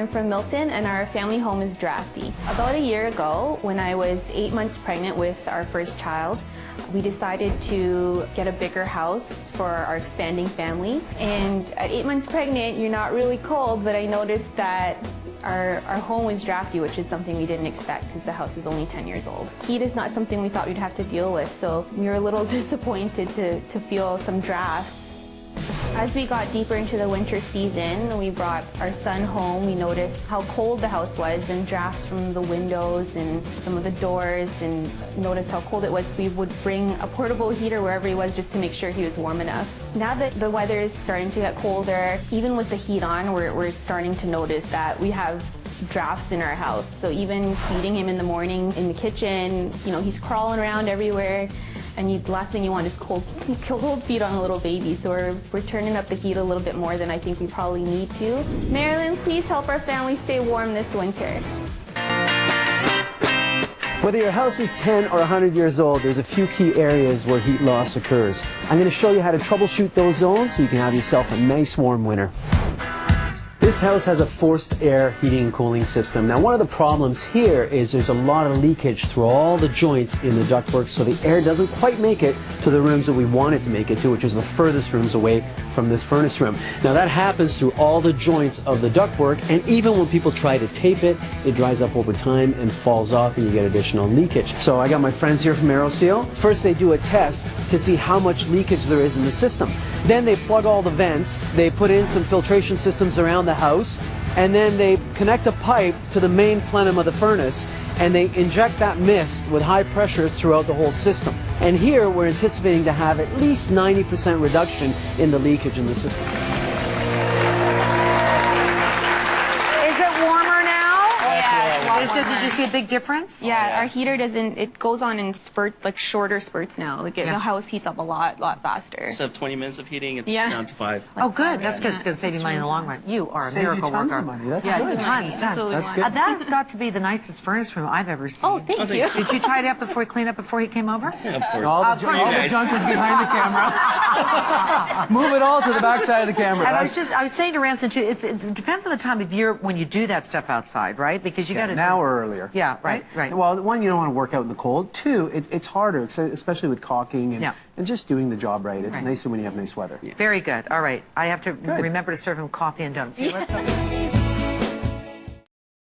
I'm from Milton, and our family home is drafty. About a year ago, when I was 8 months pregnant with our first child, we decided to get a bigger house for our expanding family. And at 8 months pregnant, you're not really cold, but I noticed that our home was drafty, which is something we didn't expect because the house is only 10 years old. Heat is not something we thought we'd have to deal with, so we were a little disappointed to feel some drafts. As we got deeper into the winter season, we brought our son home. We noticed how cold the house was and drafts from the windows and some of the doors, and noticed how cold it was. We would bring a portable heater wherever he was just to make sure he was warm enough. Now that the weather is starting to get colder, even with the heat on, we're starting to notice that we have drafts in our house. So even feeding him in the morning in the kitchen, you know, he's crawling around everywhere. And the last thing you want is cold feet on a little baby. So we're turning up the heat a little bit more than I think we probably need to. Marilyn, please help our family stay warm this winter. Whether your house is 10 or 100 years old, there's a few key areas where heat loss occurs. I'm going to show you how to troubleshoot those zones so you can have yourself a nice warm winter. This house has a forced air heating and cooling system. Now, one of the problems here is there's a lot of leakage through all the joints in the ductwork, so the air doesn't quite make it to the rooms that we want it to make it to, which is the furthest rooms away from this furnace room. Now, that happens through all the joints of the ductwork, and even when people try to tape it, it dries up over time and falls off, and you get additional leakage. So I got my friends here from Aeroseal. First, they do a test to see how much leakage there is in the system. Then they plug all the vents, they put in some filtration systems around the house, and then they connect a pipe to the main plenum of the furnace, and they inject that mist with high pressure throughout the whole system. And here we're anticipating to have at least 90% reduction in the leakage in the system. Is it warmer now? Yeah, did you see a big difference? Yeah, our heater doesn't, it goes on in spurts, like shorter spurts now. Like the house heats up a lot faster. Instead of 20 minutes of heating, it's down to 5. Oh, good. That's good. It's going to save you money in the long run. You are a miracle worker. Save you tons of money. That's good. Tons. That's good. That has got to be the nicest furnace room I've ever seen. Oh, thank you. Did you tidy up before he cleaned up before he came over? Yeah, of course. All the junk was behind the camera. Move it all to the back side of the camera. And I was saying to Ransom too, it depends on the time of year when you do that stuff outside, right? Because you got to now or earlier. Yeah, right. Well, one, you don't want to work out in the cold. Two, it's harder, especially with caulking and just doing the job right. It's nicer when you have nice weather. Very good. All right. I have to remember to serve him coffee and donuts. So let's go.